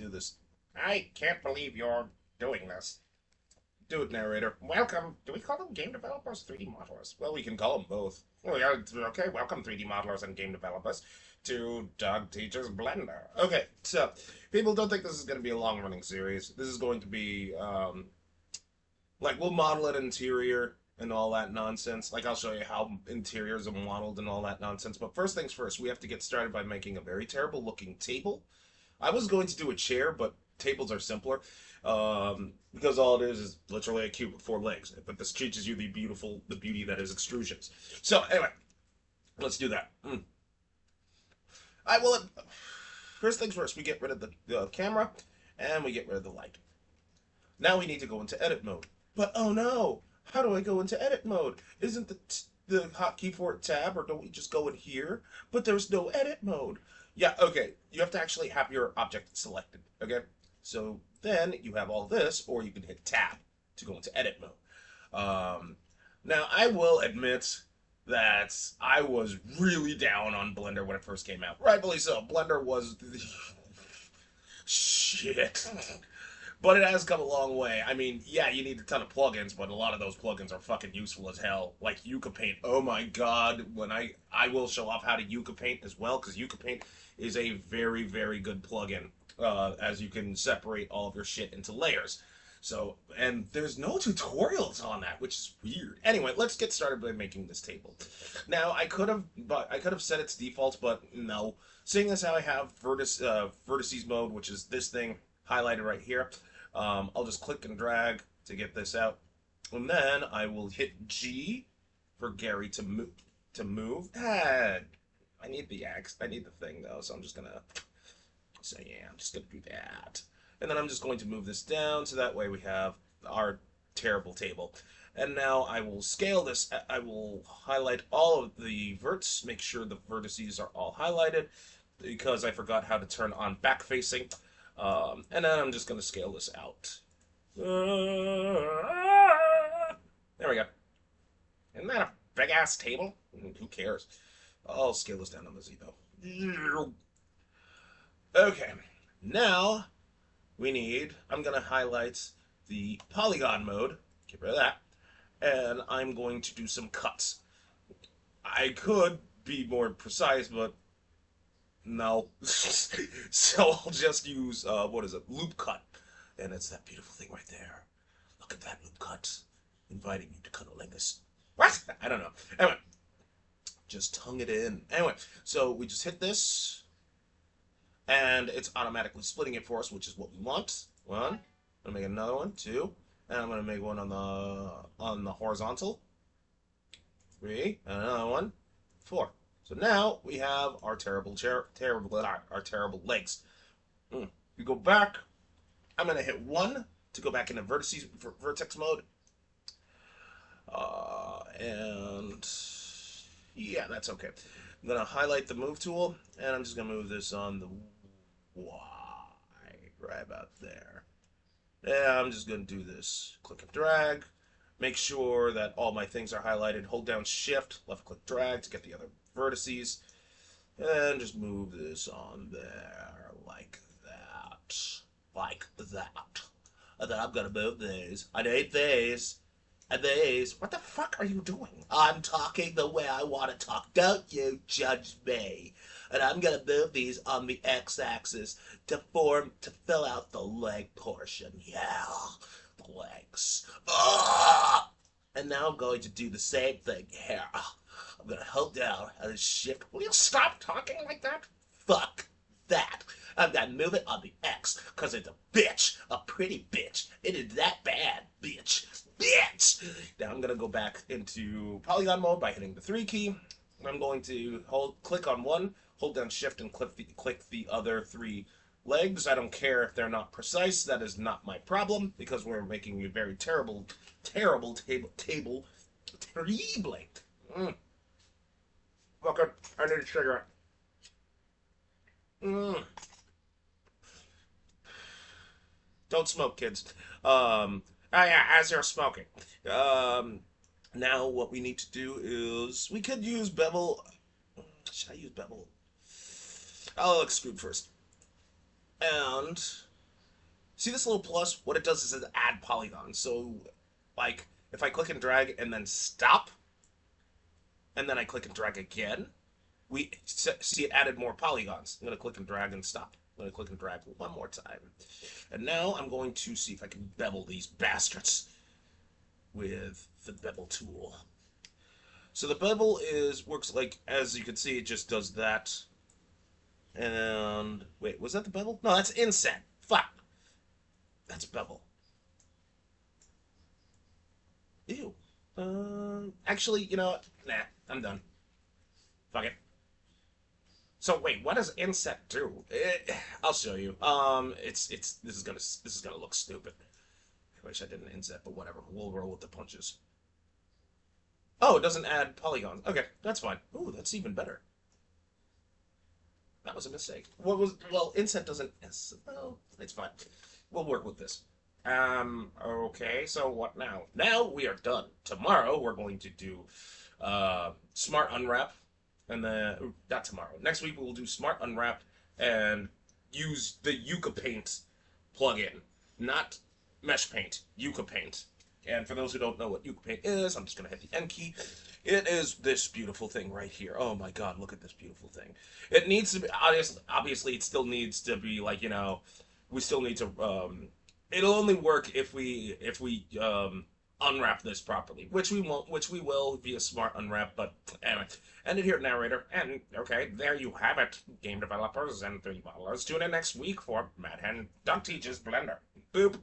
do this. I can't believe you're doing this. Do it, narrator. Welcome. Do we call them game developers, 3D modelers? Well, we can call them both. Oh, yeah, okay. Welcome, 3D modelers and game developers, to Doug Teacher's Blender. Okay, so people don't think this is going to be a long-running series. This is going to be like we'll model an interior and all that nonsense. Like I'll show you how interiors are modeled and all that nonsense. But first things first, we have to get started by making a very terrible-looking table. I was going to do a chair, but tables are simpler because all it is literally a cube with 4 legs. But this teaches you the beauty that is extrusions. So anyway, let's do that. I will. First things first, we get rid of the camera and we get rid of the light. Now we need to go into edit mode. But oh no, how do I go into edit mode? Isn't the hotkey for it tab, or don't we just go in here? But there's no edit mode. Yeah, okay. You have to actually have your object selected, okay? So then you have all this, or you can hit tab to go into edit mode. Now, I will admit that I was really down on Blender when it first came out. Rightfully so. Blender was shit. But it has come a long way. I mean, yeah, you need a ton of plugins, but a lot of those plugins are fucking useful as hell. Like Yucca Paint. Oh my god, when I will show off how to Yucca Paint as well, because Yucca Paint is a very, very good plugin, as you can separate all of your shit into layers. So, and there's no tutorials on that, which is weird. Anyway, let's get started by making this table. Now, I could have set its default, but no. Seeing as how I have vertices mode, which is this thing highlighted right here, I'll just click and drag to get this out, and then I will hit G for Gary to move. I need the axe. I need the thing though, so I'm just gonna say yeah. I'm just gonna do that, and then I'm just going to move this down so that way we have our terrible table. And now I will scale this. I will highlight all of the verts, make sure the vertices are all highlighted, because I forgot how to turn on back facing. And then I'm just going to scale this out. There we go. Isn't that a big-ass table? Who cares? I'll scale this down on the Z, though. Okay. Now, I'm going to highlight the polygon mode. Get rid of that. And I'm going to do some cuts. I could be more precise, but no. So I'll just use, what is it? Loop cut. And it's that beautiful thing right there. Look at that loop cut. Inviting you to cunnilingus. What? I don't know. Anyway. Just tongue it in. Anyway, so we just hit this. And it's automatically splitting it for us, which is what we want. One. I'm going to make another one. Two. And I'm going to make one on the horizontal. 3. And another one. 4. So now we have our terrible legs. We go back. I'm gonna hit 1 to go back into vertex mode. And yeah, that's okay. I'm gonna highlight the move tool, and I'm just gonna move this on the Y right about there. Yeah, I'm just gonna do this. Click and drag. Make sure that all my things are highlighted. Hold down Shift, left click drag to get the other vertices, and just move this on there like that, and then I'm gonna move these. I need these and these. What the fuck are you doing? I'm talking the way I want to talk. Don't you judge me. And I'm gonna move these on the x-axis to fill out the leg portion. Yeah, the legs. And now I'm going to do the same thing here. I'm gonna hold down and shift. Will you stop talking like that? Fuck that. I'm gonna move it on the X, cause it's a bitch. A pretty bitch. It is that bad, bitch. Bitch! Now I'm gonna go back into polygon mode by hitting the 3 key. I'm going to click on one, hold down Shift, and click the other 3 legs. I don't care if they're not precise. That is not my problem, because we're making a very terrible table. Terrible. Okay, I need a cigarette. Don't smoke, kids. Yeah, as you're smoking. Now what we need to do is we could use bevel. Should I use bevel? I'll extrude first. And See this little plus? What it does is it add polygons. So, like, if I click and drag and then stop, and then I click and drag again, we see it added more polygons. I'm going to click and drag and stop. I'm going to click and drag one more time. And now I'm going to see if I can bevel these bastards with the bevel tool. So the bevel works like, as you can see, it just does that. And, wait, was that the bevel? No, that's inset. Fuck. That's bevel. Ew. Actually, you know what? Nah, I'm done. Fuck it. So wait, what does inset do? I'll show you. This is gonna look stupid. I wish I didn't inset, but whatever. We'll roll with the punches. Oh, it doesn't add polygons. Okay, that's fine. Ooh, that's even better. That was a mistake. Well, inset doesn't. Oh, it's fine. We'll work with this. Okay, so what now? Now we are done. Tomorrow we're going to do smart unwrap, and then not tomorrow. Next week we'll do smart unwrap and use the Yucca Paint plugin, not Mesh Paint, Yucca Paint. And for those who don't know what Yucca Paint is, I'm just gonna hit the N key. It is this beautiful thing right here. Oh my God, look at this beautiful thing. It needs to be obviously it still needs to be like, you know, we still need to it'll only work if we unwrap this properly, which we won't, which we will via smart unwrap. But anyway, end it here, narrator. And okay, there you have it, game developers and 3D modelers. Tune in next week for Mad Hen Duck Teaches Blender. Boop.